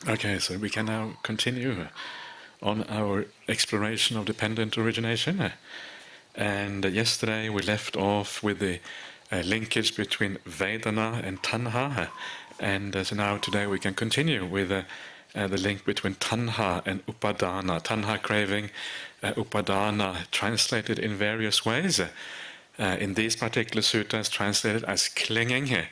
Okay, so we can now continue on our exploration of dependent origination. And yesterday we left off with the linkage between Vedana and Tanha. And so now today we can continue with the link between Tanha and Upadana. Tanha craving, Upadana translated in various ways. In these particular suttas translated as clinging,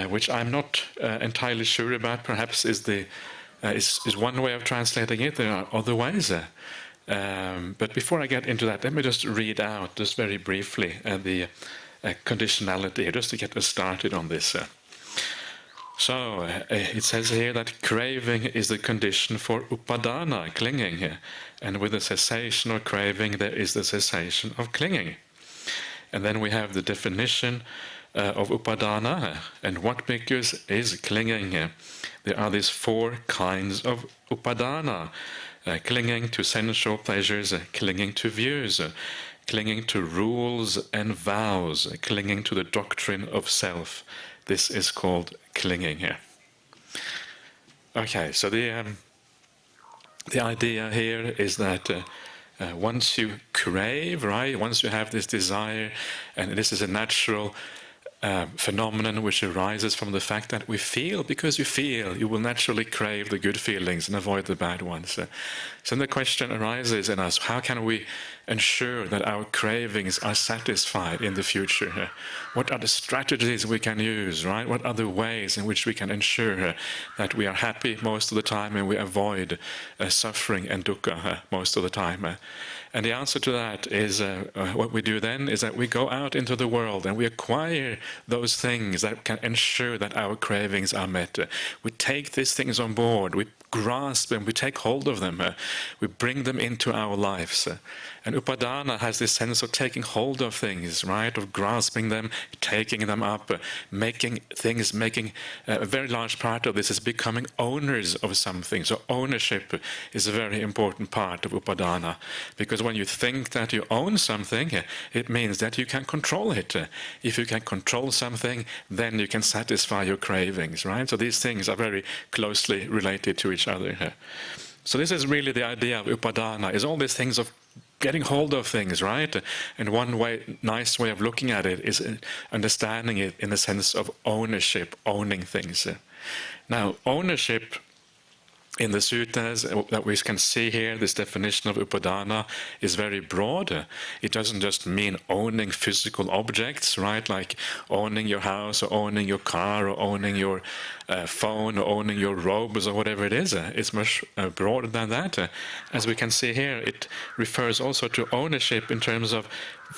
which I'm not entirely sure about. Perhaps is one way of translating it. There are other ways. But before I get into that, let me just read out, just very briefly, the conditionality, just to get us started on this. So it says here that craving is the condition for upadana, clinging, and with the cessation of craving there is the cessation of clinging. And then we have the definition of upadana, and what bhikkhus is clinging. There are these four kinds of upadana: clinging to sensual pleasures, clinging to views, clinging to rules and vows, clinging to the doctrine of self. This is called clinging here. Okay, so the idea here is that once you crave, right, once you have this desire, and this is a natural phenomenon which arises from the fact that we feel, because you feel, you will naturally crave the good feelings and avoid the bad ones. So the question arises in us, how can we ensure that our cravings are satisfied in the future? What are the strategies we can use, right? What are the ways in which we can ensure that we are happy most of the time and we avoid suffering and dukkha most of the time? And the answer to that is, what we do then is that we go out into the world and we acquire those things that can ensure that our cravings are met. We take these things on board, we grasp them, we take hold of them, we bring them into our lives. And upadana has this sense of taking hold of things, right? Of grasping them, taking them up, making a very large part of this is becoming owners of something. So ownership is a very important part of upadana, because when you think that you own something, it means that you can control it. If you can control something, then you can satisfy your cravings, right? So these things are very closely related to each other. So this is really the idea of upadana, is all these things of getting hold of things, right? And one nice way of looking at it is understanding it in the sense of ownership, owning things. Now, ownership in the suttas that we can see here, this definition of upadana is very broad. It doesn't just mean owning physical objects, right? Like owning your house, or owning your car, or owning your phone, or owning your robes, or whatever it is. It's much broader than that. As we can see here, it refers also to ownership in terms of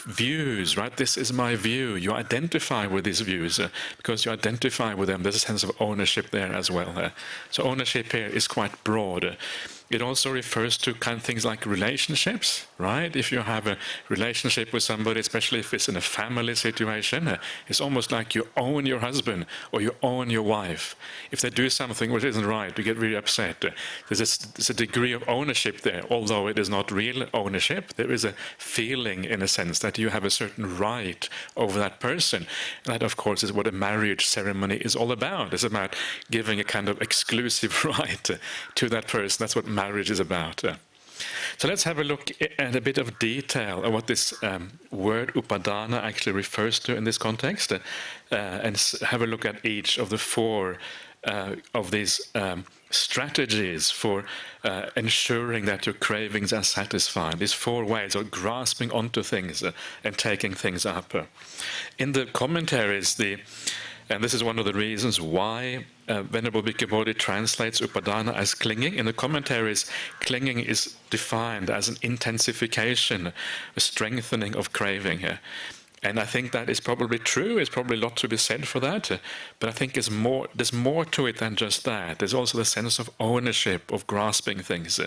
views, right? This is my view. You identify with these views because you identify with them. There's a sense of ownership there as well. So ownership here is quite broad. It also refers to kind of things like relationships, right? If you have a relationship with somebody, especially if it's in a family situation, it's almost like you own your husband or you own your wife. If they do something which isn't right, you get really upset. There's a degree of ownership there, although it is not real ownership. There is a feeling, in a sense, that you have a certain right over that person. And that, of course, is what a marriage ceremony is all about. It's about giving a kind of exclusive right to that person. That's what marriage is about. So let's have a look at a bit of detail of what this word upadana actually refers to in this context, and have a look at each of the four of these strategies for ensuring that your cravings are satisfied. These four ways of grasping onto things and taking things up. In the commentaries, and this is one of the reasons why Venerable Bhikkhu Bodhi translates upadana as clinging. In the commentaries, clinging is defined as an intensification, a strengthening of craving. And I think that is probably true. There's probably a lot to be said for that. But I think there's more to it than just that. There's also the sense of ownership, of grasping things.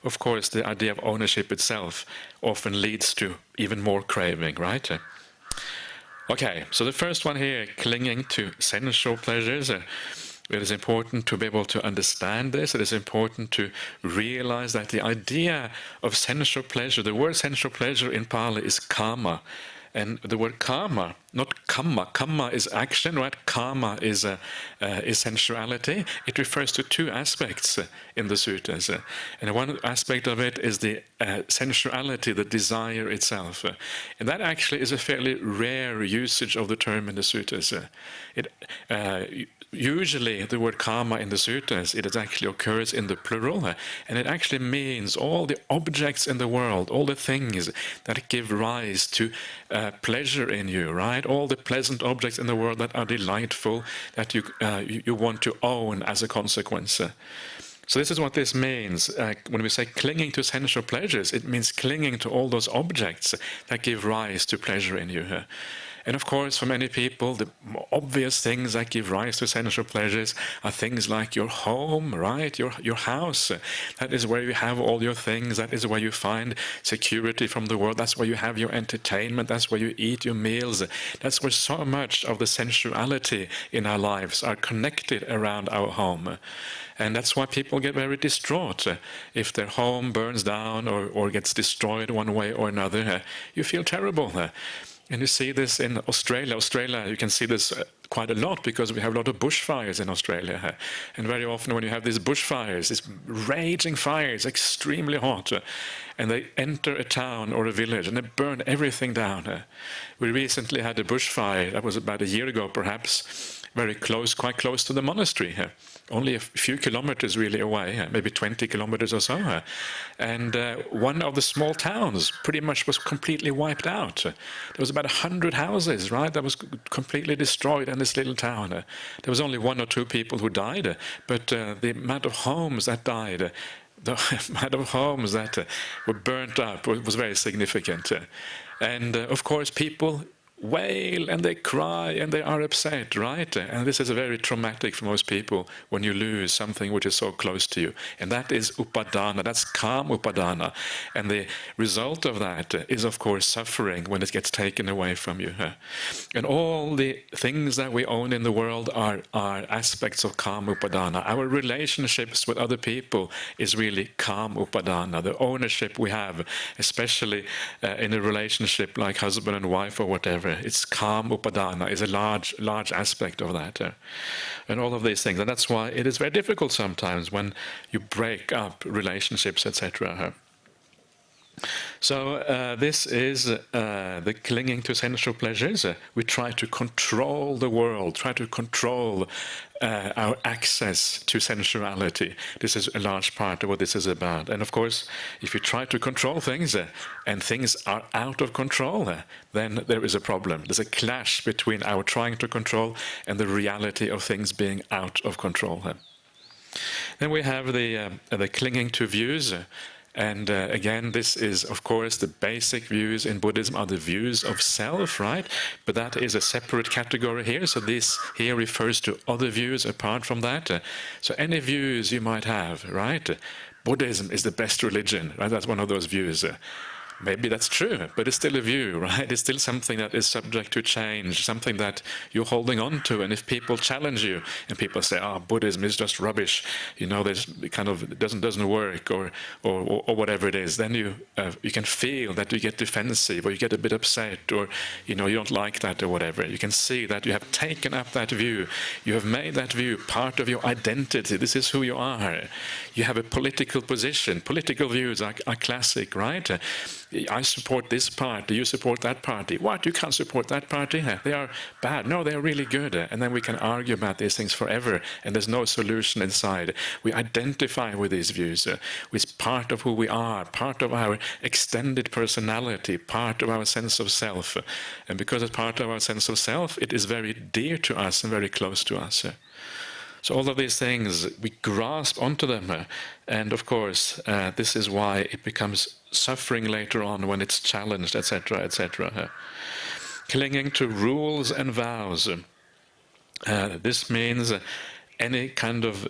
Of course, the idea of ownership itself often leads to even more craving, right? Okay, so the first one here, clinging to sensual pleasures. It is important to be able to understand this. It is important to realize that the idea of sensual pleasure, the word sensual pleasure in Pali is kama. And the word karma, not kamma. Kamma is action, right? Karma is sensuality. It refers to two aspects in the suttas. And one aspect of it is the sensuality, the desire itself. And that actually is a fairly rare usage of the term in the suttas. Usually the word karma in the suttas, it actually occurs in the plural, and it actually means all the objects in the world, all the things that give rise to pleasure in you, right? All the pleasant objects in the world that are delightful, that you want to own as a consequence. So this is what this means. When we say clinging to sensual pleasures, it means clinging to all those objects that give rise to pleasure in you. And of course, for many people, the obvious things that give rise to sensual pleasures are things like your home, right? Your house. That is where you have all your things. That is where you find security from the world. That's where you have your entertainment. That's where you eat your meals. That's where so much of the sensuality in our lives are connected around our home. And that's why people get very distraught. If their home burns down or gets destroyed one way or another, you feel terrible. And you see this in Australia. Australia, you can see this quite a lot because we have a lot of bushfires in Australia. And very often when you have these bushfires, these raging fires, extremely hot, and they enter a town or a village and they burn everything down. We recently had a bushfire, that was about a year ago perhaps, very close, quite close to the monastery, only a few kilometers really away, maybe 20 kilometers or so. And one of the small towns pretty much was completely wiped out. There was about 100 houses, right, that was completely destroyed in this little town. There was only one or two people who died, but the amount of homes that died, the amount of homes that were burnt up was very significant. And of course, people wail and they cry and they are upset, right? And this is very traumatic for most people when you lose something which is so close to you. And that is upadana, that's kama upadana. And the result of that is, of course, suffering when it gets taken away from you. And all the things that we own in the world are aspects of kama upadana. Our relationships with other people is really kama upadana. The ownership we have, especially in a relationship like husband and wife or whatever, it's kama upadana is a large aspect of that, and all of these things. And that's why it is very difficult sometimes when you break up relationships, etc. So this is the clinging to sensual pleasures. We try to control the world, try to control our access to sensuality. This is a large part of what this is about. And of course, if you try to control things and things are out of control, then there is a problem. There's a clash between our trying to control and the reality of things being out of control. Then we have the clinging to views. And again, this is, of course, the basic views in Buddhism are the views of self, right? But that is a separate category here. So this here refers to other views apart from that. So any views you might have, right? Buddhism is the best religion, right? That's one of those views. Maybe that's true, but it's still a view, right? It's still something that is subject to change, something that you're holding on to. And if people challenge you and people say, "Oh, Buddhism is just rubbish," you know, there's kind of it doesn't work, or whatever it is, then you can feel that you get defensive or you get a bit upset, or you don't like that or whatever. You can see that you have taken up that view. You have made that view part of your identity. This is who you are. You have a political position. Political views are classic, right? I support this party, you support that party. What? You can't support that party? They are bad. No, they are really good. And then we can argue about these things forever, and there's no solution inside. We identify with these views. It's part of who we are, part of our extended personality, part of our sense of self. And because it's part of our sense of self, it is very dear to us and very close to us. So all of these things, we grasp onto them. And of course, this is why it becomes suffering later on when it's challenged, etc., etc. Clinging to rules and vows. This means any kind of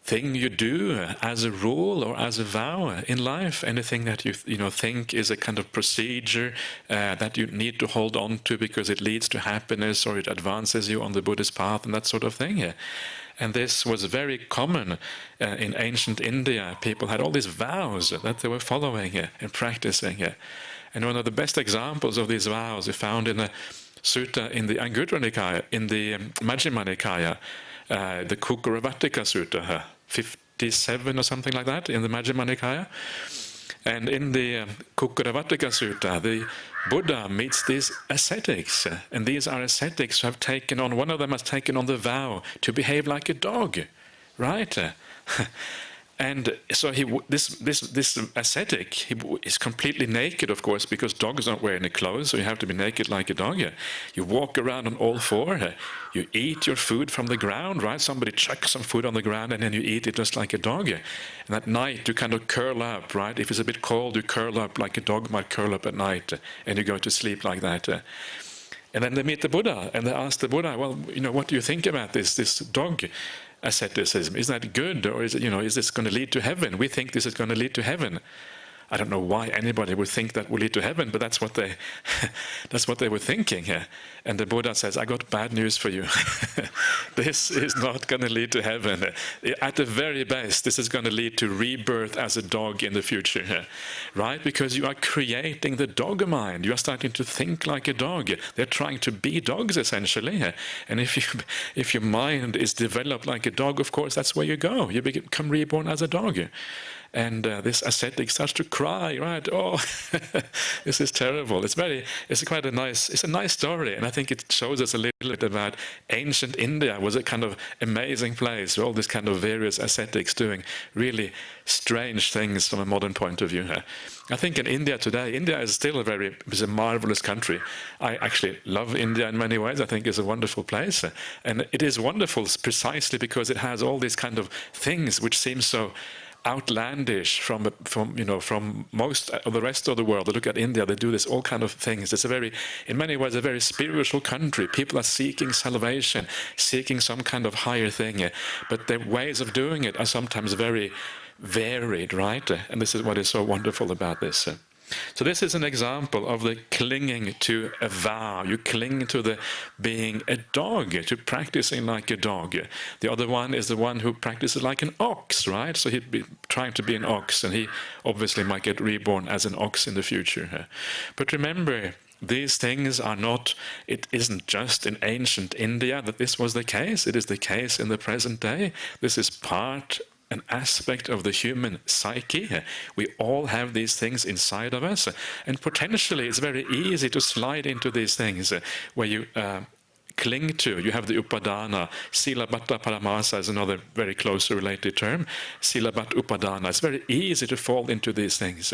thing you do as a rule or as a vow in life, anything that you think is a kind of procedure that you need to hold on to because it leads to happiness or it advances you on the Buddhist path and that sort of thing. And this was very common in ancient India. People had all these vows that they were following and practicing. And one of the best examples of these vows is found in a sutta in the Anguttara Nikaya, in the Majjhima Nikaya, the Kukkaravattika Sutta, 57 or something like that, in the Majjhima Nikaya. And in the Kukkaravattika Sutta, the Buddha meets these ascetics, and these are ascetics who have taken on, one of them has taken on the vow to behave like a dog, right? And so this ascetic, he is completely naked, of course, because dogs don't wear any clothes, so you have to be naked like a dog. You walk around on all four. You eat your food from the ground, right? Somebody chucks some food on the ground and then you eat it just like a dog. And at night you kind of curl up, right? If it's a bit cold, you curl up like a dog might curl up at night, and you go to sleep like that. And then they meet the Buddha, and they ask the Buddha, well, what do you think about this dog asceticism? Is that good, or is it, is this going to lead to heaven? We think this is going to lead to heaven. I don't know why anybody would think that will lead to heaven, but that's what they that's what they were thinking. And the Buddha says, I got bad news for you. This is not going to lead to heaven. At the very best, this is going to lead to rebirth as a dog in the future, right? Because you are creating the dog mind. You are starting to think like a dog. They're trying to be dogs, essentially. And if your mind is developed like a dog, of course, that's where you go. You become reborn as a dog. And this ascetic starts to cry, right? Oh, this is terrible. It's a nice story, and I think it shows us a little bit about ancient India was a kind of amazing place, all these kind of various ascetics doing really strange things from a modern point of view. I think in India today, India is still a marvelous country. I actually love India in many ways. I think it's a wonderful place, and it is wonderful precisely because it has all these kind of things which seem so outlandish from most of the rest of the world. They look at India, they do this all kind of things. It's in many ways a very spiritual country. People are seeking salvation, seeking some kind of higher thing, but their ways of doing it are sometimes very varied, right? And this is what is so wonderful about this. So this is an example of the clinging to a vow. You cling to the being a dog, to practicing like a dog. The other one is the one who practices like an ox, right? So he'd be trying to be an ox, and he obviously might get reborn as an ox in the future. But remember, these things are not, it isn't just in ancient India that this was the case. It is the case in the present day. This is an aspect of the human psyche. We all have these things inside of us, and potentially it's very easy to slide into these things where you cling to. You have the upadana. Silabbata paramasa is another very closely related term. Silabbat upadana. It's very easy to fall into these things,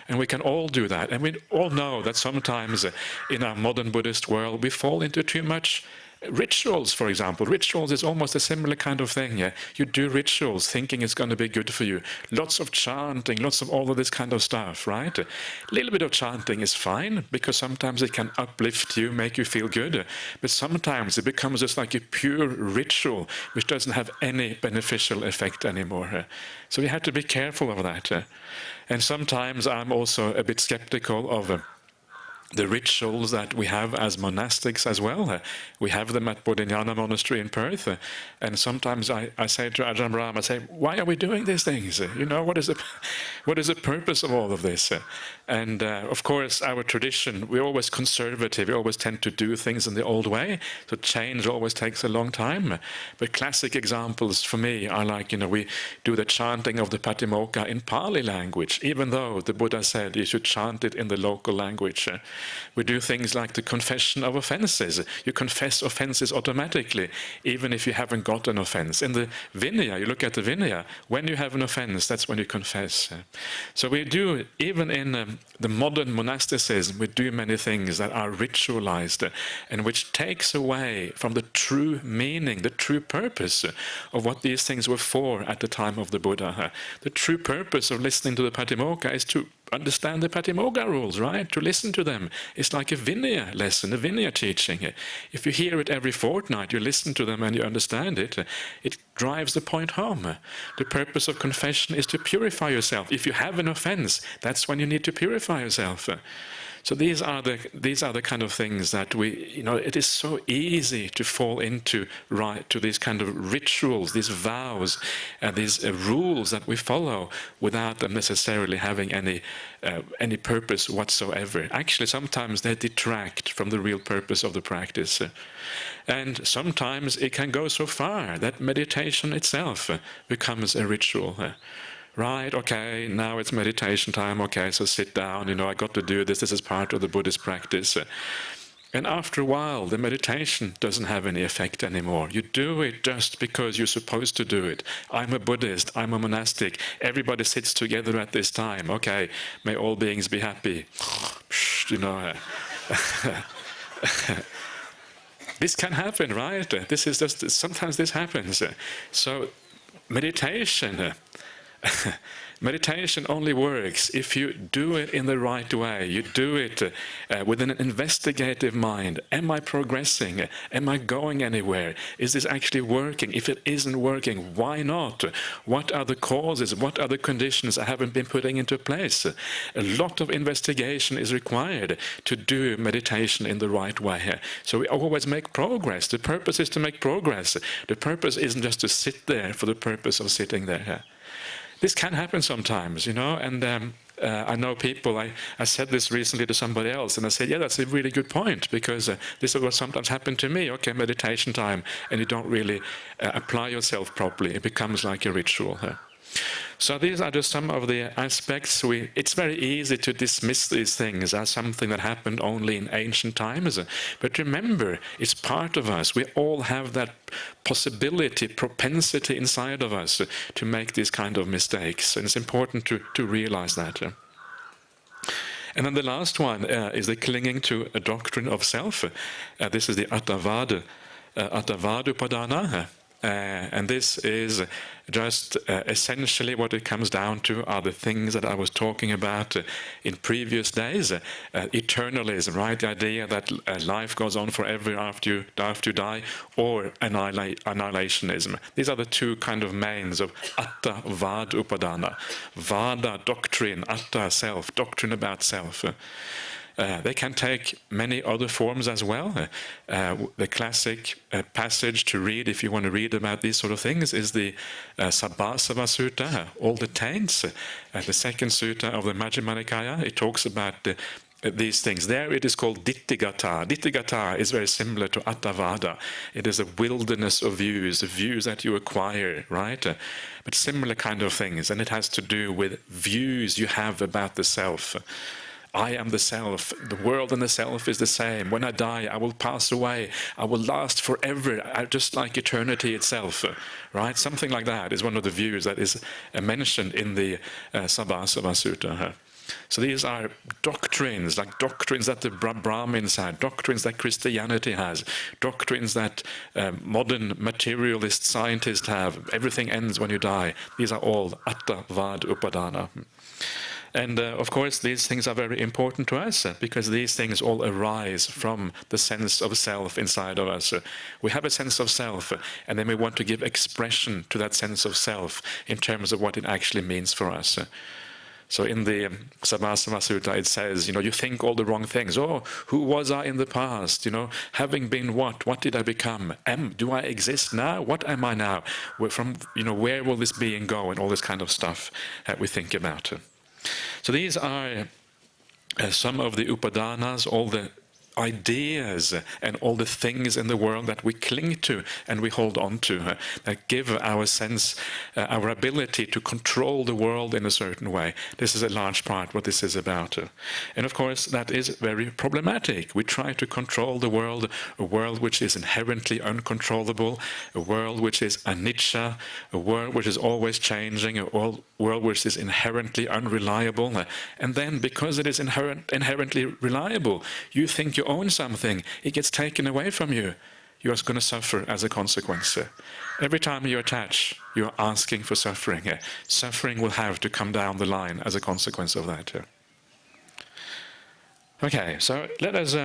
and we can all do that. And we all know that sometimes in our modern Buddhist world we fall into too much rituals, for example. Rituals is almost a similar kind of thing. You do rituals thinking it's going to be good for you. Lots of chanting, lots of all of this kind of stuff, right? A little bit of chanting is fine, because sometimes it can uplift you, make you feel good. But sometimes it becomes just like a pure ritual, which doesn't have any beneficial effect anymore. So we have to be careful of that. And sometimes I'm also a bit skeptical of the rituals that we have as monastics as well. We have them at Bodhinyana Monastery in Perth, and sometimes I say to Ajahn Brahmali, I say, why are we doing these things? What is the purpose of all of this? And of course, our tradition, we're always conservative. We always tend to do things in the old way, so change always takes a long time. But classic examples for me are like, we do the chanting of the Patimokkha in Pali language, even though the Buddha said you should chant it in the local language. We do things like the confession of offenses. You confess offenses automatically, even if you haven't got an offense. In the Vinaya, you look at the Vinaya, when you have an offense, that's when you confess. So we do, even in the modern monasticism, we do many things that are ritualized and which takes away from the true meaning, the true purpose of what these things were for at the time of the Buddha. The true purpose of listening to the Patimokkha is to understand the Patimokkha rules, right? To listen to them. It's like a Vinaya lesson, a Vinaya teaching. If you hear it every fortnight, you listen to them and you understand it, it drives the point home. The purpose of confession is to purify yourself. If you have an offense, that's when you need to purify yourself. So these are the kind of things that it is so easy to fall into, right, to these kind of rituals, these vows, these rules that we follow without them necessarily having any purpose whatsoever. Actually, sometimes they detract from the real purpose of the practice. And sometimes it can go so far that meditation itself becomes a ritual. Right, okay, now it's meditation time, okay, so sit down, I got to do this is part of the Buddhist practice. And after a while, the meditation doesn't have any effect anymore. You do it just because you're supposed to do it. I'm a Buddhist, I'm a monastic, everybody sits together at this time, okay, may all beings be happy. This can happen, right? This is just, sometimes this happens. So meditation only works if you do it in the right way. You do it with an investigative mind. Am I progressing? Am I going anywhere? Is this actually working? If it isn't working, why not? What are the causes? What are the conditions I haven't been putting into place? A lot of investigation is required to do meditation in the right way. So we always make progress. The purpose is to make progress. The purpose isn't just to sit there for the purpose of sitting there. This can happen sometimes, and I know people, I said this recently to somebody else, and I said, yeah, that's a really good point, because this is what sometimes happened to me. Okay, meditation time, and you don't really apply yourself properly. It becomes like a ritual. So these are just some of the aspects. It's very easy to dismiss these things as something that happened only in ancient times. But remember, it's part of us. We all have that possibility, propensity inside of us to make these kind of mistakes. And it's important to realize that. And then the last one is the clinging to a doctrine of self. This is the Attavadupadana. And this is just essentially what it comes down to are the things that I was talking about in previous days. Eternalism, right? The idea that life goes on forever after you die, or annihilationism. These are the two kind of mains of Atta Vad Upadana. Vada, doctrine, Atta, self, doctrine about self. They can take many other forms as well. The classic passage to read, if you want to read about these sort of things, is the Sabbasava Sutta, all the taints. The second sutta of the Majjhima Nikaya, it talks about these things. There it is called Ditthigata. Ditthigata is very similar to Attavada. It is a wilderness of views, the views that you acquire, right? But similar kind of things, and it has to do with views you have about the self. I am the self. The world and the self is the same. When I die, I will pass away. I will last forever, just like eternity itself. Right? Something like that is one of the views that is mentioned in the Sabbasava Sutta. So these are doctrines, like doctrines that the Brahmins had, doctrines that Christianity has, doctrines that modern materialist scientists have. Everything ends when you die. These are all Atta Vad Upadana. And of course, these things are very important to us because these things all arise from the sense of self inside of us. We have a sense of self, and then we want to give expression to that sense of self in terms of what it actually means for us. So in the Sabbasava Sutta, it says, you think all the wrong things. Oh, who was I in the past? Having been what? What did I become? Do I exist now? What am I now? Where will this being go? And all this kind of stuff that we think about. So these are some of the upadanas, all the ideas and all the things in the world that we cling to and we hold on to, that give our sense, our ability to control the world in a certain way. This is a large part what this is about. And of course, that is very problematic. We try to control the world, a world which is inherently uncontrollable, a world which is anicca, a world which is always changing, a world which is inherently unreliable. And then, because it is inherently reliable, you think you own something, it gets taken away from you. You are going to suffer as a consequence. Every time you attach, you are asking for suffering. Suffering will have to come down the line as a consequence of that. Okay, so let us,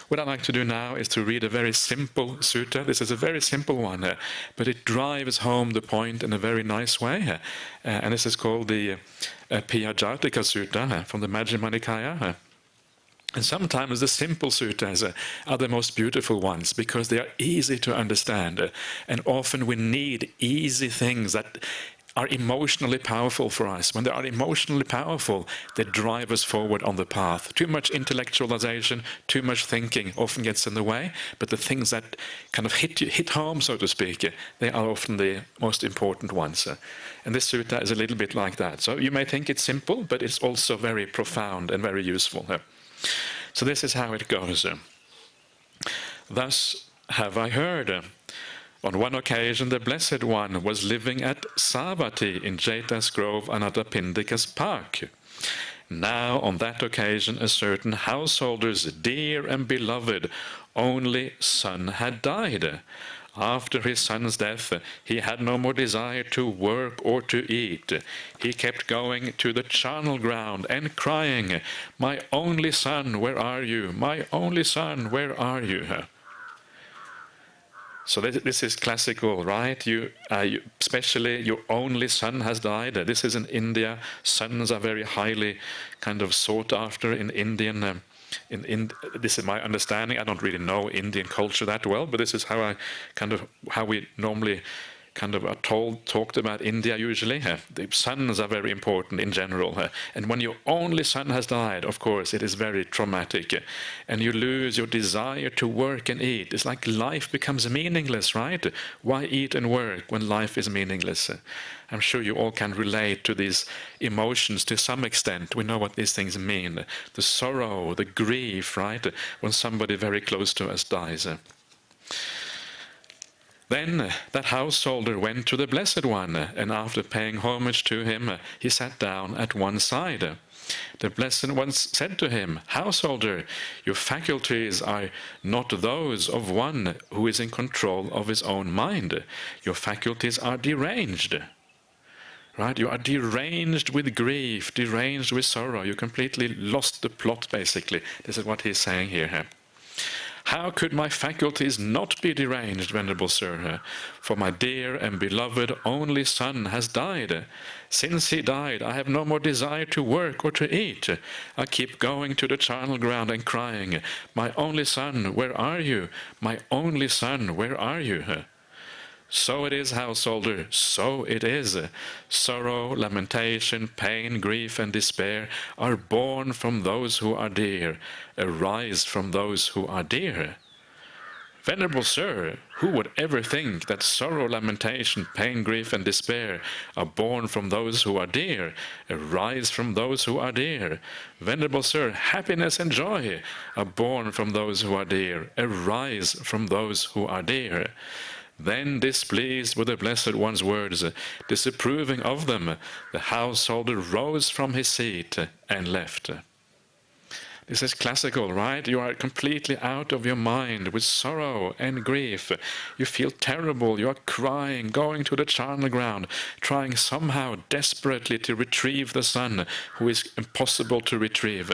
what I'd like to do now is to read a very simple sutta. This is a very simple one, but it drives home the point in a very nice way. And this is called the Piyajatika Sutta from the Majjhima Nikaya. And sometimes the simple suttas are the most beautiful ones because they are easy to understand. And often we need easy things that are emotionally powerful for us. When they are emotionally powerful, they drive us forward on the path. Too much intellectualization, too much thinking often gets in the way, but the things that kind of hit home, so to speak, they are often the most important ones. And this sutta is a little bit like that. So you may think it's simple, but it's also very profound and very useful. So this is how it goes. Thus have I heard. On one occasion, the Blessed One was living at Savatthi in Jeta's Grove, Anathapindika's park. Now, on that occasion, a certain householder's dear and beloved only son had died. After his son's death, he had no more desire to work or to eat. He kept going to the charnel ground and crying, "My only son, where are you? My only son, where are you?" So this is classical, right? Especially your only son has died. This is in India. Sons are very highly kind of sought after in Indian. This is my understanding. I don't really know Indian culture that well, but this is how we normally kind of are talked about India usually. The sons are very important in general. And when your only son has died, of course, it is very traumatic. And you lose your desire to work and eat. It's like life becomes meaningless, right? Why eat and work when life is meaningless? I'm sure you all can relate to these emotions to some extent. We know what these things mean. The sorrow, the grief, right? When somebody very close to us dies. Then that householder went to the Blessed One, and after paying homage to him, he sat down at one side. The Blessed One said to him, "Householder, your faculties are not those of one who is in control of his own mind. Your faculties are deranged." Right? You are deranged with grief, deranged with sorrow. You completely lost the plot, basically. This is what he's saying here. How could my faculties not be deranged, Venerable Sir? For my dear and beloved only son has died. Since he died, I have no more desire to work or to eat. I keep going to the charnel ground and crying, "My only son, where are you? My only son, where are you?" So it is, householder, so it is. Sorrow, lamentation, pain, grief, and despair are born from those who are dear, arise from those who are dear. Venerable Sir, who would ever think that sorrow, lamentation, pain, grief, and despair are born from those who are dear, arise from those who are dear? Venerable Sir, happiness and joy are born from those who are dear, arise from those who are dear. Then, displeased with the Blessed One's words, disapproving of them, the householder rose from his seat and left. This is classical, right? You are completely out of your mind with sorrow and grief. You feel terrible, you are crying, going to the charnel ground, trying somehow desperately to retrieve the son who is impossible to retrieve.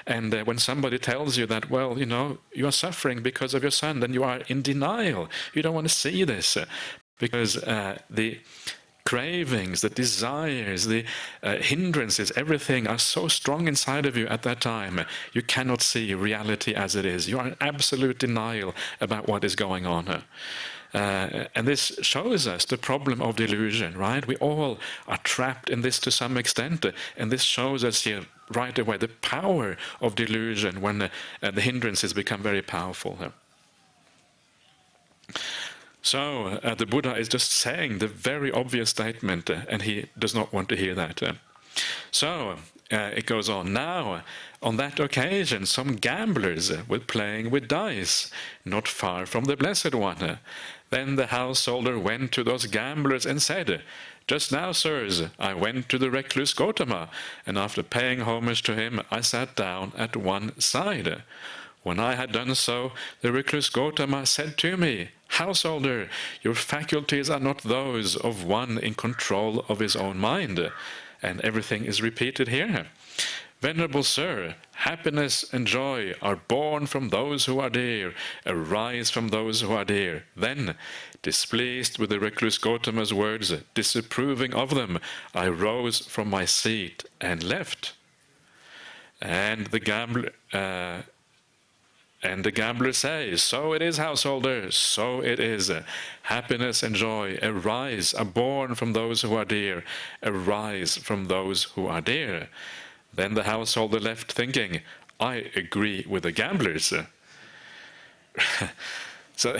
And when somebody tells you that, well, you are suffering because of your son, then you are in denial. You don't want to see this because the cravings, the desires, the hindrances, everything are so strong inside of you at that time, you cannot see reality as it is. You are in absolute denial about what is going on. And this shows us the problem of delusion, right? We all are trapped in this to some extent, and this shows us here right away the power of delusion when the hindrances become very powerful. So the Buddha is just saying the very obvious statement, and he does not want to hear that. So it goes on. Now, on that occasion, some gamblers were playing with dice, not far from the Blessed One. Then the householder went to those gamblers and said, "Just now, sirs, I went to the recluse Gotama, and after paying homage to him, I sat down at one side. When I had done so, the recluse Gotama said to me, 'Householder, your faculties are not those of one in control of his own mind.'" And everything is repeated here. Venerable Sir, happiness and joy are born from those who are dear, arise from those who are dear. Then, displeased with the recluse Gautama's words, disapproving of them, I rose from my seat and left. And the gambler says, so it is, householder, so it is. Happiness and joy arise, are born from those who are dear, arise from those who are dear. Then the householder left thinking, I agree with the gamblers. So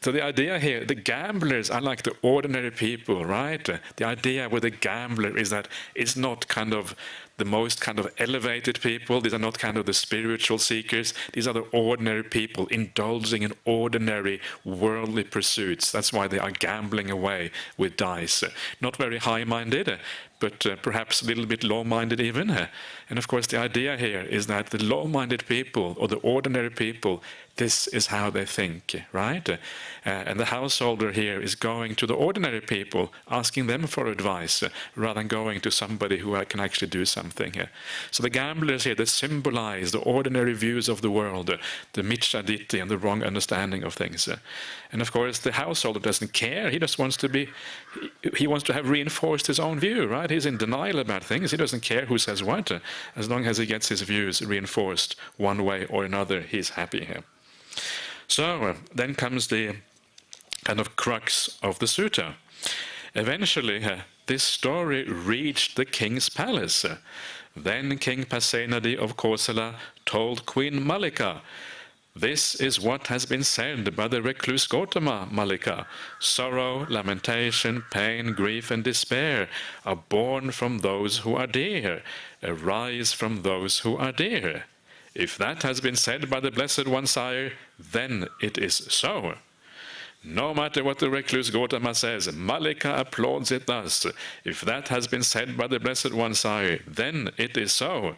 the idea here, the gamblers are like the ordinary people, right? The idea with a gambler is that it's not kind of the most kind of elevated people. These are not kind of the spiritual seekers. These are the ordinary people indulging in ordinary worldly pursuits. That's why they are gambling away with dice. Not very high-minded, but perhaps a little bit low-minded even. And of course the idea here is that the low-minded people, or the ordinary people, this is how they think, right? And the householder here is going to the ordinary people, asking them for advice, rather than going to somebody who can actually do something. So the gamblers here, they symbolize the ordinary views of the world, the micchaditthi and the wrong understanding of things. And of course the householder doesn't care, he just wants to be, he wants to have reinforced his own view, right? He's in denial about things, he doesn't care who says what, as long as he gets his views reinforced one way or another, he's happy here. So then comes the kind of crux of the sutta. Eventually, this story reached the king's palace. Then King Pasenadi of Kosala told Queen Mallika, this is what has been said by the recluse Gautama, Mallika. Sorrow, lamentation, pain, grief and despair are born from those who are dear, arise from those who are dear. If that has been said by the Blessed One, sire, then it is so. No matter what the recluse Gautama says, Mallika applauds it thus. If that has been said by the Blessed One, sire, then it is so.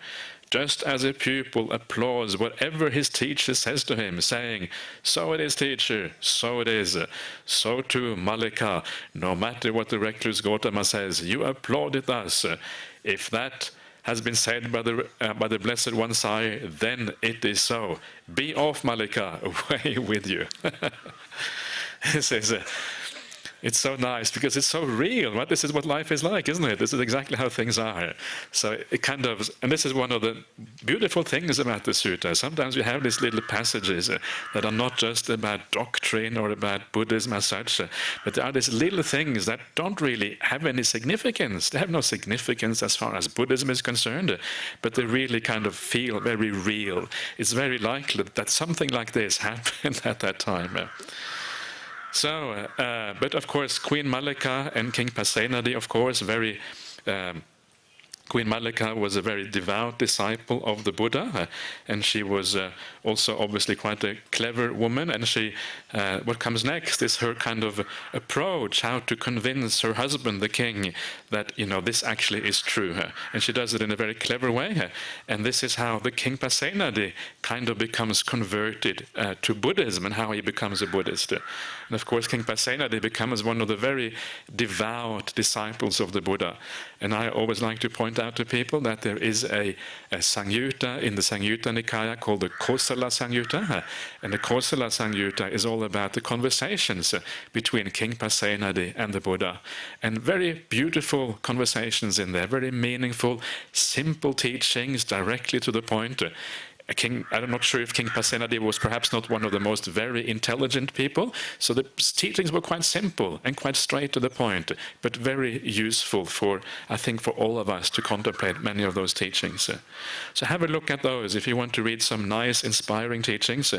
Just as a pupil applauds whatever his teacher says to him, saying, so it is, teacher, so it is. So too, Mallika, no matter what the recluse Gautama says, you applaud it thus. If that has been said by the Blessed One, sire, then it is so. Be off, Mallika, away with you. It's so nice because it's so real, right? This is what life is like, isn't it? This is exactly how things are. So it kind of, and this is one of the beautiful things about the sutta. Sometimes we have these little passages that are not just about doctrine or about Buddhism as such, but there are these little things that don't really have any significance. They have no significance as far as Buddhism is concerned, but they really kind of feel very real. It's very likely that something like this happened at that time. So, but of course, Queen Mallika and King Pasenadi, of course, Queen Mallika was a very devout disciple of the Buddha, and she was also obviously quite a clever woman, and she, what comes next is her kind of approach, how to convince her husband, the king, that, this actually is true. And she does it in a very clever way, and this is how the King Pasenadi kind of becomes converted to Buddhism, and how he becomes a Buddhist. And of course, King Pasenadi becomes one of the very devout disciples of the Buddha. And I always like to point out to people that there is a Samyutta in the Samyutta Nikaya called the Kosala Samyutta, and the Kosala Samyutta is all about the conversations between King Pasenadi and the Buddha, and very beautiful conversations in there, very meaningful, simple teachings, directly to the point. I'm not sure if King Pasenadi was perhaps not one of the most very intelligent people, so the teachings were quite simple and quite straight to the point, but very useful for, I think, for all of us to contemplate many of those teachings. So have a look at those. If you want to read some nice, inspiring teachings,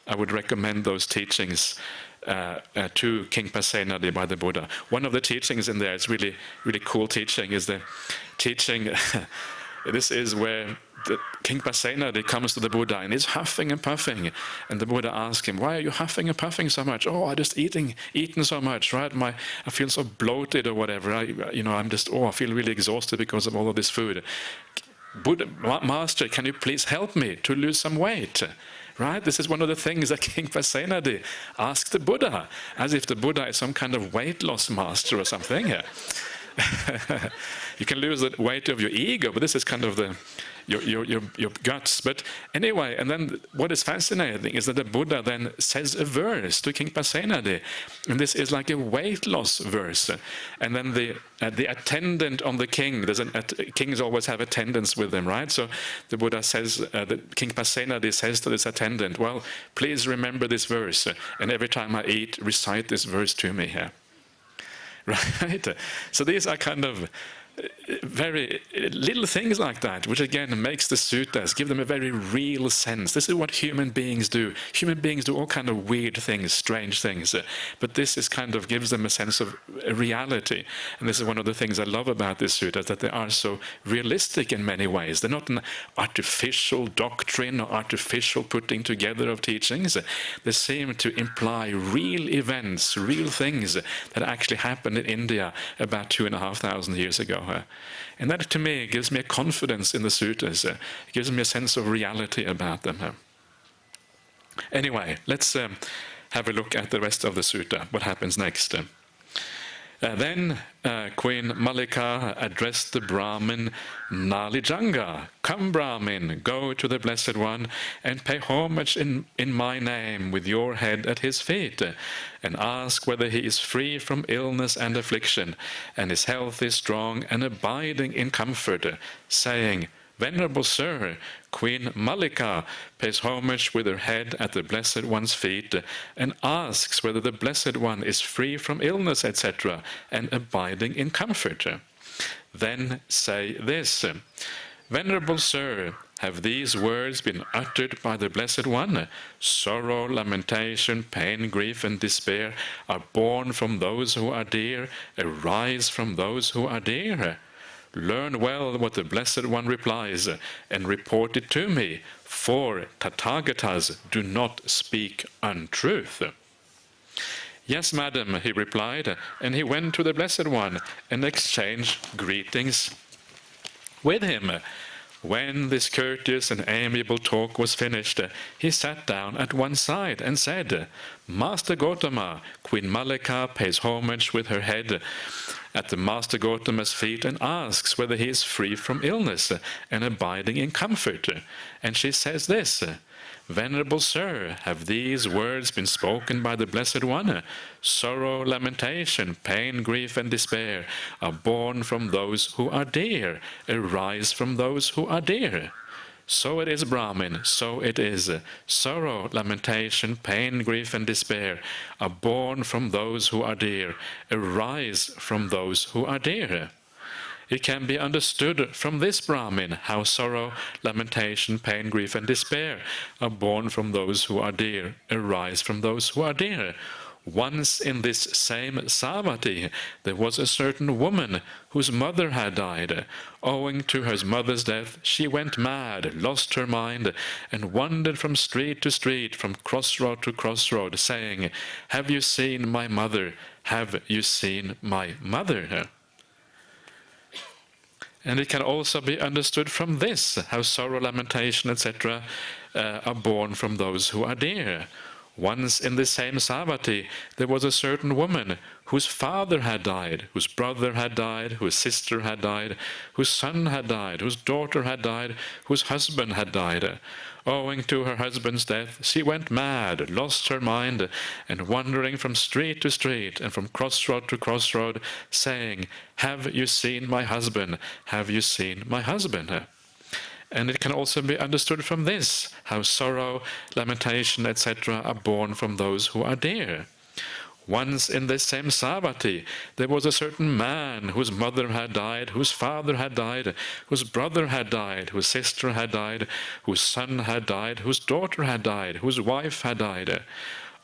I would recommend those teachings to King Pasenadi by the Buddha. One of the teachings in there, it's really, really cool teaching, is the teaching, this is where the King Pasenadi comes to the Buddha and he's huffing and puffing, and the Buddha asks him, why are you huffing and puffing so much? Oh, I just eaten so much, right? I feel so bloated or whatever. I feel really exhausted because of all of this food. Buddha, Master, can you please help me to lose some weight? Right? This is one of the things that King Pasenadi asked the Buddha, as if the Buddha is some kind of weight loss master or something. You can lose the weight of your ego, but this is kind of the your guts. But anyway, and then what is fascinating is that the Buddha then says a verse to King Pasenadi, and this is like a weight loss verse. And then the attendant on the king, kings always have attendants with them, right? So the Buddha says, King Pasenadi says to this attendant, well, please remember this verse, and every time I eat, recite this verse to me here. Right? So these are kind of very little things like that, which again makes the suttas, give them a very real sense. This is what human beings do. Human beings do all kind of weird things, strange things, but this is kind of gives them a sense of reality. And this is one of the things I love about these suttas, that they are so realistic in many ways. They're not an artificial doctrine or artificial putting together of teachings. They seem to imply real events, real things that actually happened in India about 2,500 years ago. And that, to me, gives me a confidence in the suttas. It gives me a sense of reality about them. Anyway, let's have a look at the rest of the sutta. What happens next? Then Queen Mallika addressed the Brahmin Nalijanga. Come, Brahmin, go to the Blessed One and pay homage in my name with your head at his feet, and ask whether he is free from illness and affliction, and his health is strong and abiding in comfort, saying, Venerable Sir, Queen Mallika pays homage with her head at the Blessed One's feet and asks whether the Blessed One is free from illness, etc., and abiding in comfort. Then say this, Venerable Sir, have these words been uttered by the Blessed One? Sorrow, lamentation, pain, grief, and despair are born from those who are dear, arise from those who are dear. Learn well what the Blessed One replies, and report it to me, for Tathagatas do not speak untruth. Yes, madam, he replied, and he went to the Blessed One and exchanged greetings with him. When this courteous and amiable talk was finished, he sat down at one side and said, Master Gotama, Queen Mallika pays homage with her head at the Master Gotama's feet and asks whether he is free from illness and abiding in comfort. And she says this, Venerable Sir, have these words been spoken by the Blessed One? Sorrow, lamentation, pain, grief, and despair are born from those who are dear, arise from those who are dear. So it is, Brahmin, so it is. Sorrow, lamentation, pain, grief, and despair are born from those who are dear, arise from those who are dear. It can be understood from this, Brahmin, how sorrow, lamentation, pain, grief, and despair are born from those who are dear, arise from those who are dear. Once in this same Savatthi, there was a certain woman whose mother had died. Owing to her mother's death, she went mad, lost her mind, and wandered from street to street, from crossroad to crossroad, saying, Have you seen my mother? Have you seen my mother? And it can also be understood from this, how sorrow, lamentation, etc. Are born from those who are dear. Once in this same Savatthi, there was a certain woman whose father had died, whose brother had died, whose sister had died, whose son had died, whose daughter had died, whose husband had died. Owing to her husband's death, she went mad, lost her mind, and wandering from street to street and from crossroad to crossroad, saying, Have you seen my husband? Have you seen my husband? And it can also be understood from this, how sorrow, lamentation, etc. are born from those who are dear. Once in this same Savatthi, there was a certain man whose mother had died, whose father had died, whose brother had died, whose sister had died, whose son had died, whose daughter had died, whose wife had died.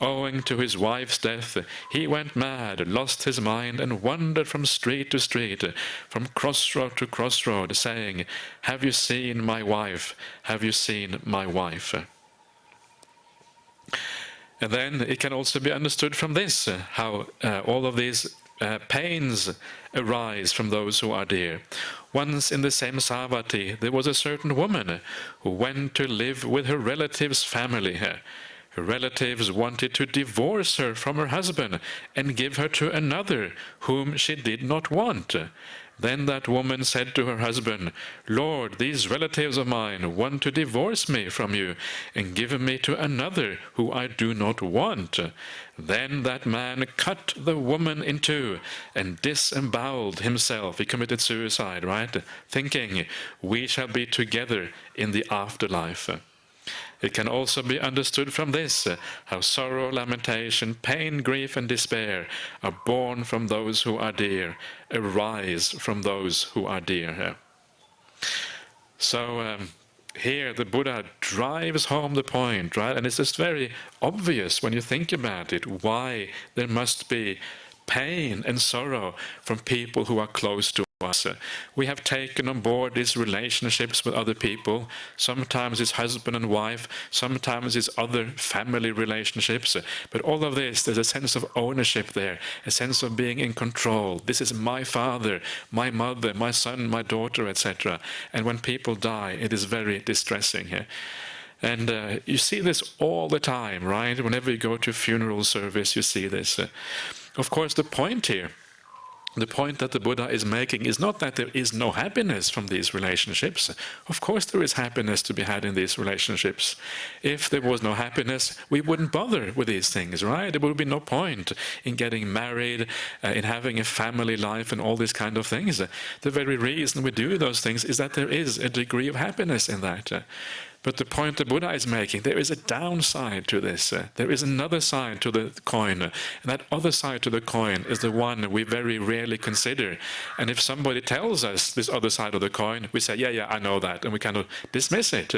Owing to his wife's death, he went mad, lost his mind, and wandered from street to street, from crossroad to crossroad, saying, Have you seen my wife? Have you seen my wife? And then it can also be understood from this, how all of these pains arise from those who are dear. Once in the same Savatthi, there was a certain woman who went to live with her relative's family. Her relatives wanted to divorce her from her husband and give her to another whom she did not want. Then that woman said to her husband, Lord, these relatives of mine want to divorce me from you and give me to another who I do not want. Then that man cut the woman in two and disemboweled himself. He committed suicide, right? Thinking, we shall be together in the afterlife. It can also be understood from this, how sorrow, lamentation, pain, grief, and despair are born from those who are dear, arise from those who are dear. So here the Buddha drives home the point, right? And it's just very obvious when you think about it, why there must be pain and sorrow from people who are close to us. We have taken on board these relationships with other people. Sometimes it's husband and wife, sometimes it's other family relationships. But all of this, there's a sense of ownership there, a sense of being in control. This is my father, my mother, my son, my daughter, etc. And when people die, it is very distressing. And you see this all the time, right? Whenever you go to a funeral service, you see this. Of course, the point here, the point that the Buddha is making is not that there is no happiness from these relationships. Of course there is happiness to be had in these relationships. If there was no happiness, we wouldn't bother with these things, right? There would be no point in getting married, in having a family life and all these kind of things. The very reason we do those things is that there is a degree of happiness in that. But the point the Buddha is making, there is a downside to this. There is another side to the coin. And that other side to the coin is the one we very rarely consider. And if somebody tells us this other side of the coin, we say, yeah, I know that. And we kind of dismiss it.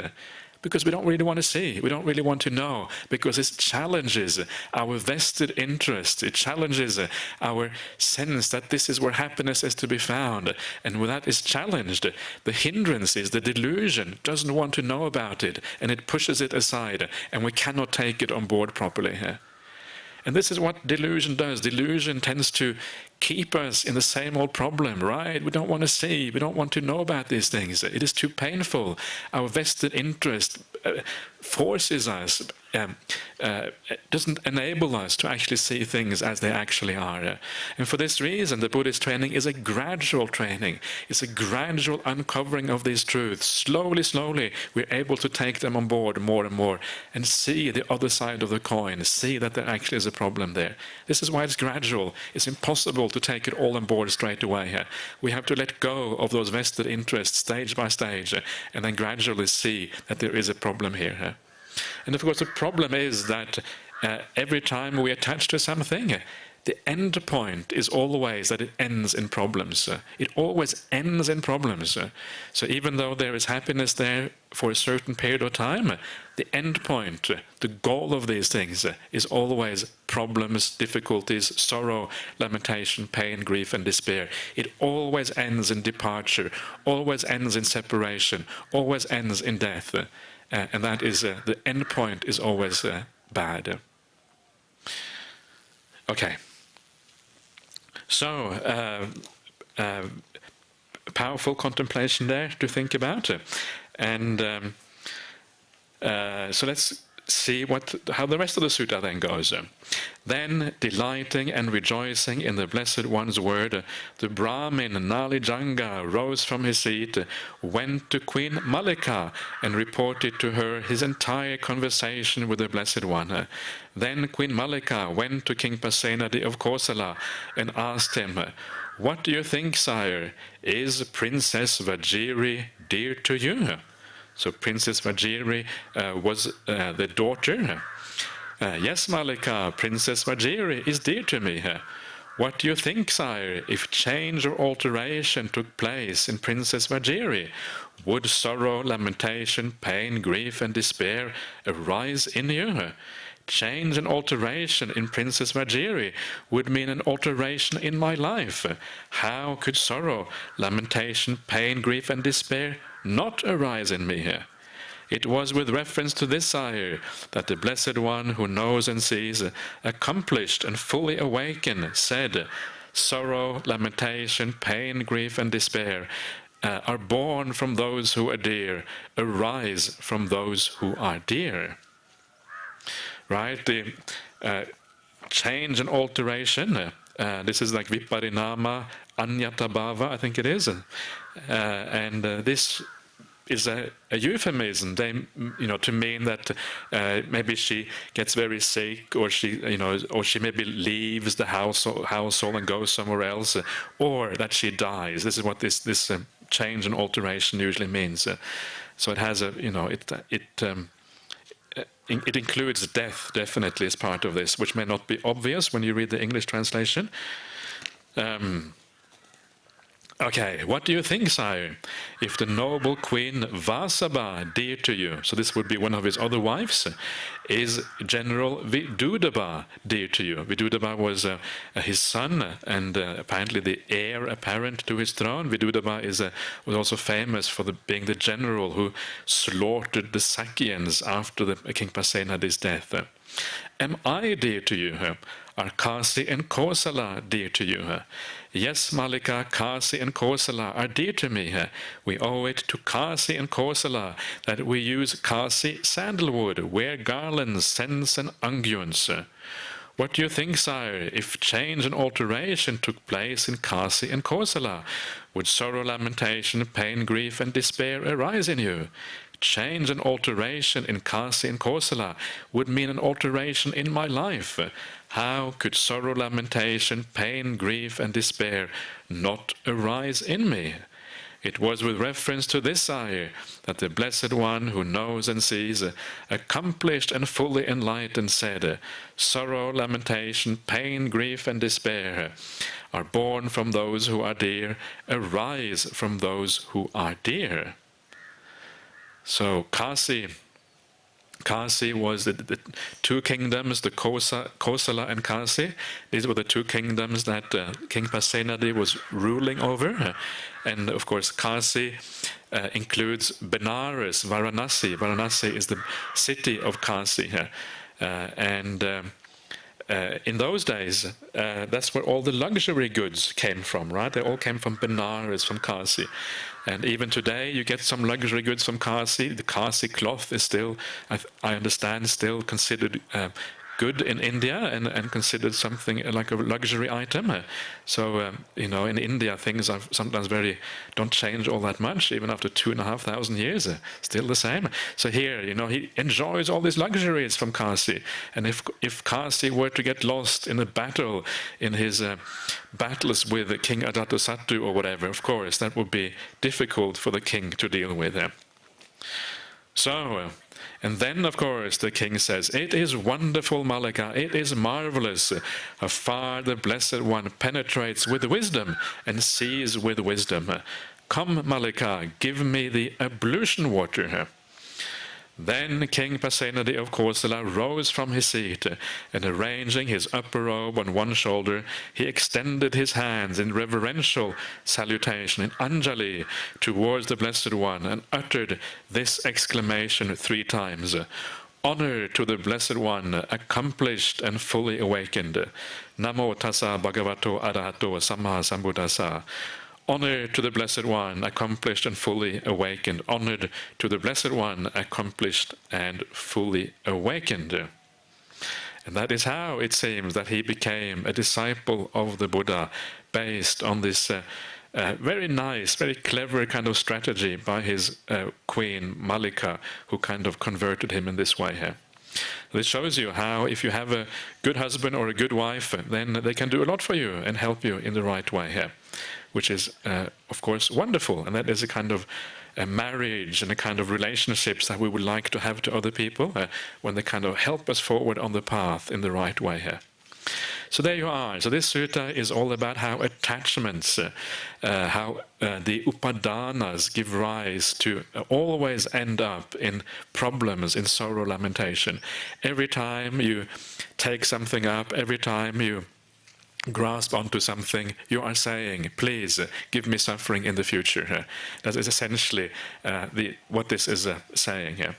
Because we don't really want to see, we don't really want to know, because it challenges our vested interest, it challenges our sense that this is where happiness is to be found. And when that is challenged, the hindrance is the delusion doesn't want to know about it, and it pushes it aside, and we cannot take it on board properly. And this is what delusion does. Delusion tends to keep us in the same old problem, right? We don't want to see, we don't want to know about these things. It is too painful. Our vested interest forces us, doesn't enable us to actually see things as they actually are. And for this reason, the Buddhist training is a gradual training. It's a gradual uncovering of these truths. Slowly, slowly, we're able to take them on board more and more and see the other side of the coin, see that there actually is a problem there. This is why it's gradual. It's impossible to take it all on board straight away. We have to let go of those vested interests stage by stage and then gradually see that there is a problem here. And of course the problem is that every time we attach to something, the end point is always that it ends in problems. It always ends in problems. So even though there is happiness there for a certain period of time, the end point, the goal of these things is always problems, difficulties, sorrow, lamentation, pain, grief and despair. It always ends in departure, always ends in separation, always ends in death. And that is, the end point is always bad. Okay. So, powerful contemplation there to think about. And so let's see how the rest of the sutta then goes. Then, delighting and rejoicing in the Blessed One's word, the Brahmin Nalijanga rose from his seat, went to Queen Mallika, and reported to her his entire conversation with the Blessed One. Then Queen Mallika went to King Pasenadi of Kosala and asked him, "What do you think, sire? Is Princess Vajiri dear to you?" So Princess Vajiri was the daughter. "Yes, Mallika, Princess Vajiri is dear to me. What do you think, sire, if change or alteration took place in Princess Vajiri? Would sorrow, lamentation, pain, grief and despair arise in you? Change and alteration in Princess Vajiri would mean an alteration in my life. How could sorrow, lamentation, pain, grief and despair not arise in me? It was with reference to this, sire, that the Blessed One who knows and sees, accomplished and fully awakened, said, sorrow, lamentation, pain, grief and despair are born from those who are dear, arise from those who are dear." Right? The change and alteration This is like Viparinama Anyatabhava, I think it is. And this is a euphemism, to mean that maybe she gets very sick, or she maybe leaves the household and goes somewhere else, or that she dies. This is what this change and alteration usually means. So it has it includes death definitely as part of this, which may not be obvious when you read the English translation. Okay, what do you think, sire, if the noble queen Vasabha, dear to you, so this would be one of his other wives, is General Vidudaba dear to you? Vidudaba was his son, and apparently the heir apparent to his throne. Vidudaba was also famous for being the general who slaughtered the Sakyans after King Pasenadi's death. Am I dear to you? Are Kasi and Kosala dear to you? Yes, Malika, Kasi and Kosala are dear to me. We owe it to Kasi and Kosala that we use Kasi sandalwood, wear garlands, scents, and unguents. What do you think, sire, if change and alteration took place in Kasi and Kosala? Would sorrow, lamentation, pain, grief, and despair arise in you? Change and alteration in Kasi and Kosala would mean an alteration in my life. How could sorrow, lamentation, pain, grief, and despair not arise in me? It was with reference to this, sire, that the Blessed One who knows and sees, accomplished and fully enlightened, said, sorrow, lamentation, pain, grief, and despair are born from those who are dear, arise from those who are dear. So Kasi was the two kingdoms, the Kosala and Kasi. These were the two kingdoms that King Pasenadi was ruling over. And of course, Kasi includes Benares, Varanasi. Varanasi is the city of Kasi. In those days, that's where all the luxury goods came from, right? They all came from Benares, from Kasi. And even today, you get some luxury goods from Kasi. The Kasi cloth is still, I understand, still considered good in India and considered something like a luxury item. So, in India, things are sometimes don't change all that much, even after 2,500 years, still the same. So here, he enjoys all these luxuries from Kasi. And if Kasi were to get lost in a battle, in his battles with King Ajatasattu or whatever, of course, that would be difficult for the king to deal with. So, and then, of course, the king says, it is wonderful, Malika, it is marvelous how far the Blessed One penetrates with wisdom and sees with wisdom. Come, Malika, give me the ablution water. Then King Pasenadi of Kosala rose from his seat, and arranging his upper robe on one shoulder, he extended his hands in reverential salutation, in Anjali, towards the Blessed One, and uttered this exclamation 3 times. Honor to the Blessed One, accomplished and fully awakened. Namo tassa bhagavato arahato samma sambuddhassa. Honor to the Blessed One, accomplished and fully awakened. Honored to the Blessed One, accomplished and fully awakened. And that is how it seems that he became a disciple of the Buddha, based on this very nice, very clever kind of strategy by his queen Malika, who kind of converted him in this way here. This shows you how, if you have a good husband or a good wife, then they can do a lot for you and help you in the right way here, which is, of course, wonderful. And that is a kind of a marriage and a kind of relationships that we would like to have to other people when they kind of help us forward on the path in the right way here. So there you are. So this sutta is all about how attachments, how the upadanas give rise to always end up in problems, in sorrow, lamentation. Every time you take something up, every time you grasp onto something, you are saying, please give me suffering in the future. That is essentially what this is saying here.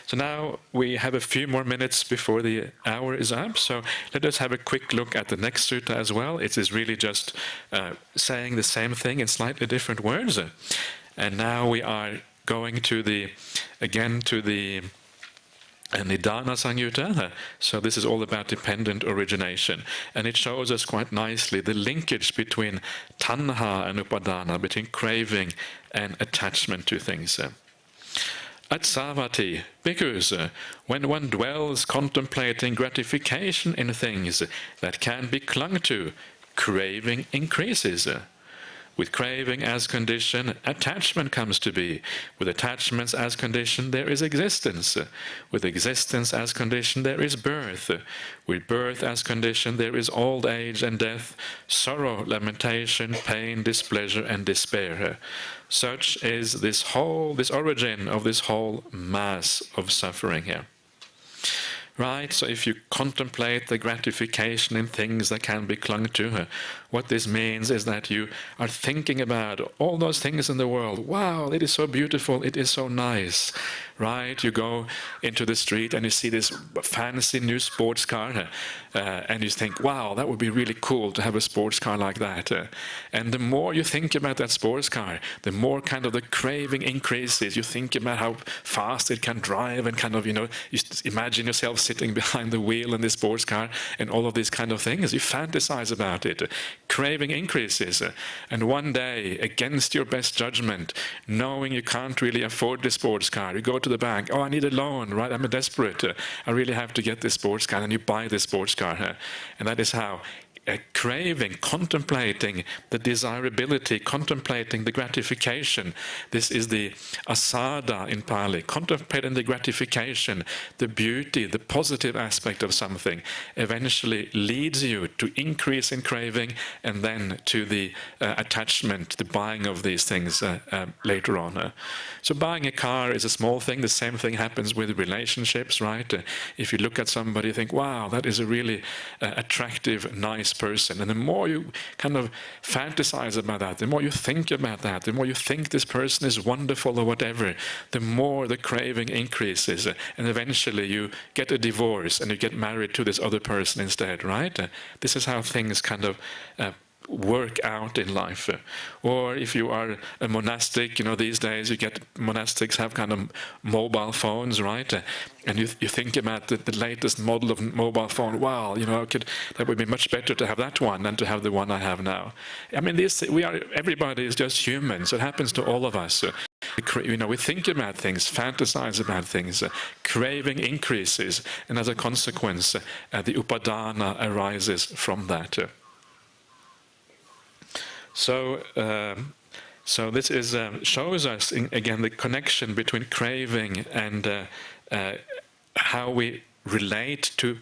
So now we have a few more minutes before the hour is up, so let us have a quick look at the next sutta as well. It is really just saying the same thing in slightly different words. And now we are going to the and Nidana Samyutta. So this is all about dependent origination. And it shows us quite nicely the linkage between tanha and upadana, between craving and attachment to things. Atsavati, because when one dwells contemplating gratification in things that can be clung to, craving increases. With craving as condition, attachment comes to be. With attachments as condition, there is existence. With existence as condition, there is birth. With birth as condition, there is old age and death, sorrow, lamentation, pain, displeasure, and despair. Such is this origin of this whole mass of suffering here. Right? So if you contemplate the gratification in things that can be clung to, what this means is that you are thinking about all those things in the world. Wow, it is so beautiful, it is so nice. Right? You go into the street and you see this fancy new sports car, and you think, wow, that would be really cool to have a sports car like that. And the more you think about that sports car, the more kind of the craving increases. You think about how fast it can drive, and kind of, you imagine yourself sitting behind the wheel in this sports car and all of these kind of things. You fantasize about it. Craving increases. And one day, against your best judgment, knowing you can't really afford this sports car, you go to the bank. Oh, I need a loan, right? I'm desperate. I really have to get this sports car. And you buy this sports car. And that is how craving, contemplating the desirability, contemplating the gratification. This is the asada in Pali, contemplating the gratification, the beauty, the positive aspect of something, eventually leads you to increase in craving, and then to the attachment, the buying of these things later on. So buying a car is a small thing. The same thing happens with relationships, right? If you look at somebody, you think, wow, that is a really attractive, nice person. And the more you kind of fantasize about that, the more you think about that, the more you think this person is wonderful or whatever, the more the craving increases. And eventually you get a divorce and you get married to this other person instead, right? This is how things kind of work out in life. Or if you are a monastic, these days monastics have kind of mobile phones, right? And you think about the latest model of mobile phone. Wow, that would be much better to have that one than to have the one I have now. I mean, everybody is just human, so it happens to all of us. We think about things, fantasize about things, craving increases, and as a consequence, the upadana arises from that. So this is shows us again the connection between craving and how we relate to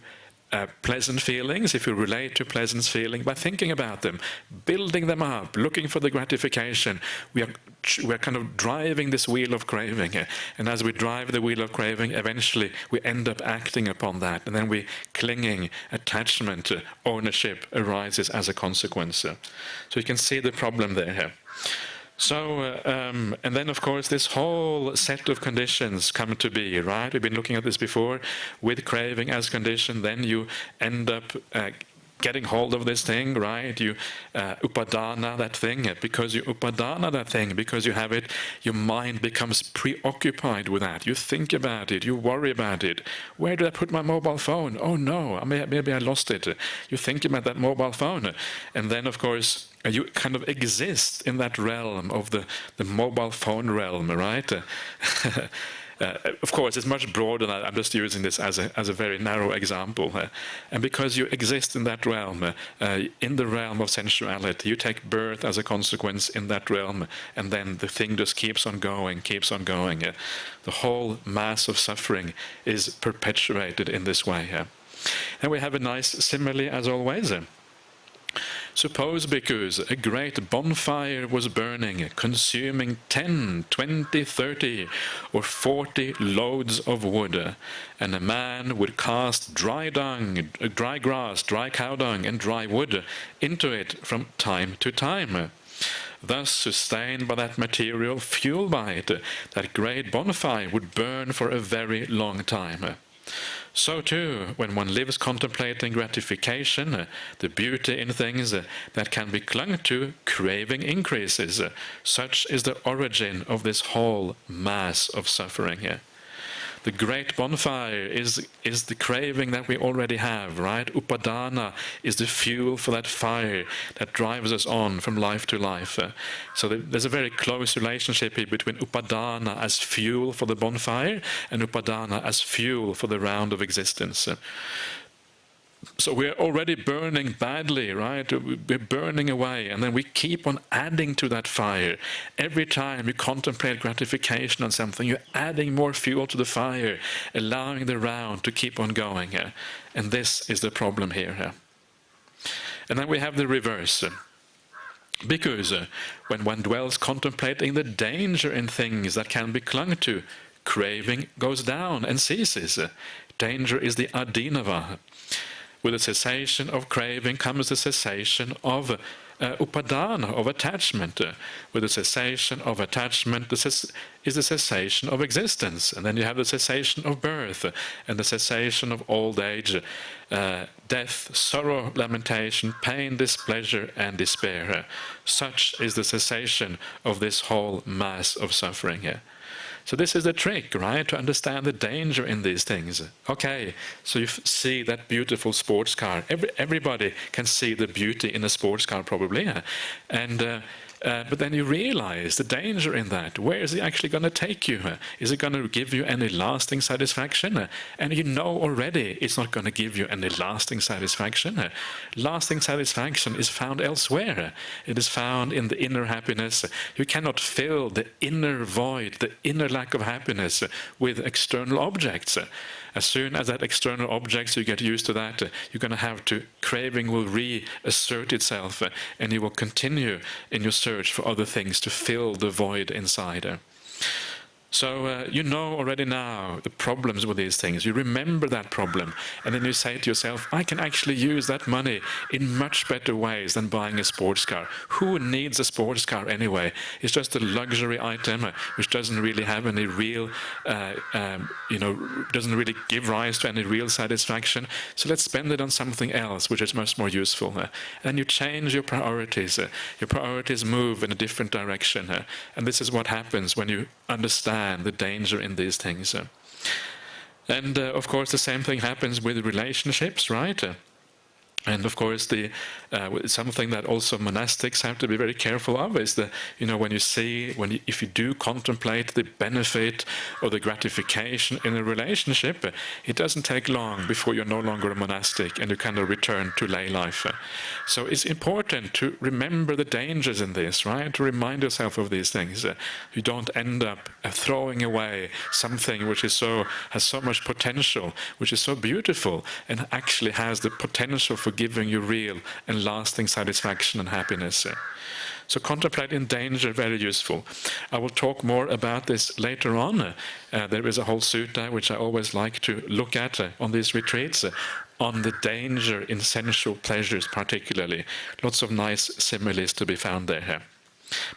pleasant feelings. If you relate to pleasant feeling by thinking about them, building them up, looking for the gratification, we are kind of driving this wheel of craving. And as we drive the wheel of craving, eventually we end up acting upon that, and then clinging, attachment, ownership arises as a consequence. So you can see the problem there. So, and then of course this whole set of conditions come to be, right? We've been looking at this before. With craving as condition, then you end up getting hold of this thing, right? You upadana that thing. Because you upadana that thing, because you have it, your mind becomes preoccupied with that. You think about it, you worry about it. Where did I put my mobile phone? Oh no, maybe I lost it. You think about that mobile phone. And then of course, you kind of exist in that realm of the mobile phone realm, right? Of course, it's much broader than that. I'm just using this as a very narrow example. And because you exist in that realm, in the realm of sensuality, you take birth as a consequence in that realm, and then the thing just keeps on going. The whole mass of suffering is perpetuated in this way. And we have a nice simile as always. Suppose, bhikkhus, a great bonfire was burning, consuming 10, 20, 30, or 40 loads of wood, and a man would cast dry dung, dry grass, dry cow dung, and dry wood into it from time to time. Thus, sustained by that material, fueled by it, that great bonfire would burn for a very long time. So too, when one lives contemplating gratification, the beauty in things that can be clung to, craving increases. Such is the origin of this whole mass of suffering here. The great bonfire is the craving that we already have, right? Upadana is the fuel for that fire that drives us on from life to life. So there's a very close relationship here between upadana as fuel for the bonfire and upadana as fuel for the round of existence. So we're already burning badly, right? We're burning away, and then we keep on adding to that fire. Every time you contemplate gratification on something, you're adding more fuel to the fire, allowing the round to keep on going. And this is the problem here. And then we have the reverse. Because when one dwells contemplating the danger in things that can be clung to, craving goes down and ceases. Danger is the adinava. With the cessation of craving comes the cessation of upadana, of attachment. With the cessation of attachment is the cessation of existence. And then you have the cessation of birth and the cessation of old age, death, sorrow, lamentation, pain, displeasure, and despair. Such is the cessation of this whole mass of suffering. So this is the trick, right? To understand the danger in these things. Okay, so you see that beautiful sports car. Everybody can see the beauty in a sports car, probably. But then you realize the danger in that. Where is it actually going to take you? Is it going to give you any lasting satisfaction? And you know already it's not going to give you any lasting satisfaction. Lasting satisfaction is found elsewhere. It is found in the inner happiness. You cannot fill the inner void, the inner lack of happiness with external objects. As soon as that external objects, you get used to that, you're going to have to, craving will reassert itself, and you will continue in your search for other things to fill the void inside. So you know already now the problems with these things. You remember that problem, and then you say to yourself, I can actually use that money in much better ways than buying a sports car. Who needs a sports car anyway? It's just a luxury item which doesn't really have any real, doesn't really give rise to any real satisfaction. So let's spend it on something else which is much more useful. And you change your priorities. Your priorities move in a different direction. And this is what happens when you understand the danger in these things. And of course the same thing happens with relationships, right? And of course, something that also monastics have to be very careful of is if you do contemplate the benefit or the gratification in a relationship, it doesn't take long before you're no longer a monastic and you kind of return to lay life. So it's important to remember the dangers in this, right? To remind yourself of these things. You don't end up throwing away something which has so much potential, which is so beautiful, and actually has the potential for giving you real and lasting satisfaction and happiness. So contemplating danger, very useful. I will talk more about this later on. There is a whole sutta which I always like to look at on these retreats, on the danger in sensual pleasures particularly. Lots of nice similes to be found there.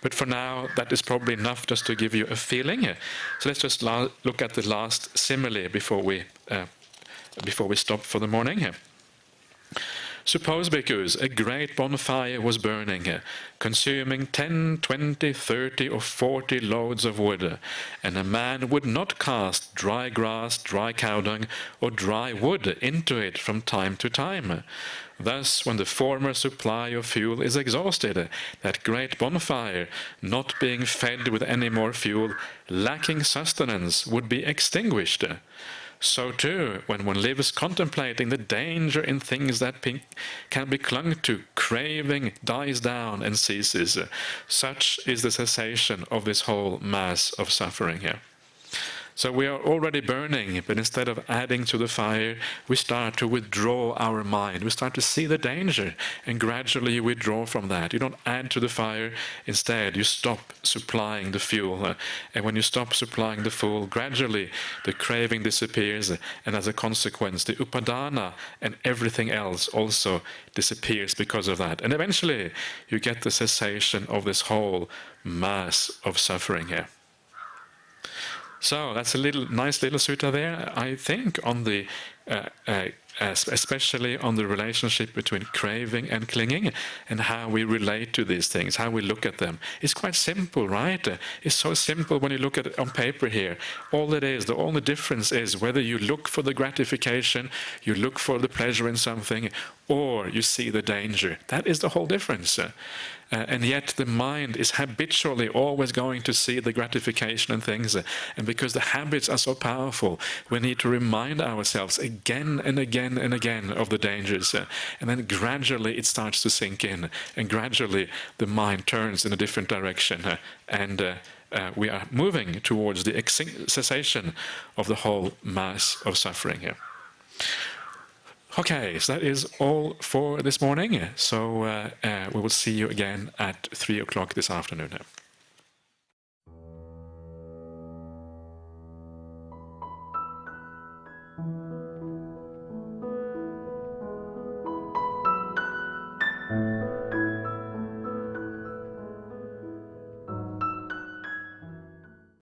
But for now, that is probably enough just to give you a feeling. So let's just look at the last simile before we stop for the morning. Suppose, bhikkhus, a great bonfire was burning, consuming 10, 20, 30 or 40 loads of wood, and a man would not cast dry grass, dry cow dung, or dry wood into it from time to time. Thus, when the former supply of fuel is exhausted, that great bonfire, not being fed with any more fuel, lacking sustenance, would be extinguished. So too, when one lives contemplating the danger in things that can be clung to, craving dies down and ceases. Such is the cessation of this whole mass of suffering here. So we are already burning, but instead of adding to the fire, we start to withdraw our mind. We start to see the danger, and gradually you withdraw from that. You don't add to the fire. Instead, you stop supplying the fuel. And when you stop supplying the fuel, gradually the craving disappears, and as a consequence, the upadana and everything else also disappears because of that. And eventually, you get the cessation of this whole mass of suffering here. So that's a nice little sutta there, I think, on the especially on the relationship between craving and clinging, and how we relate to these things, how we look at them. It's quite simple, right? It's so simple when you look at it on paper here. All it is, the only difference is whether you look for the gratification, you look for the pleasure in something, or you see the danger. That is the whole difference. And yet the mind is habitually always going to see the gratification and things. And because the habits are so powerful, we need to remind ourselves again and again and again of the dangers. And then gradually it starts to sink in. And gradually the mind turns in a different direction. And we are moving towards the cessation of the whole mass of suffering here. Okay, so that is all for this morning. So we will see you again at 3 o'clock this afternoon.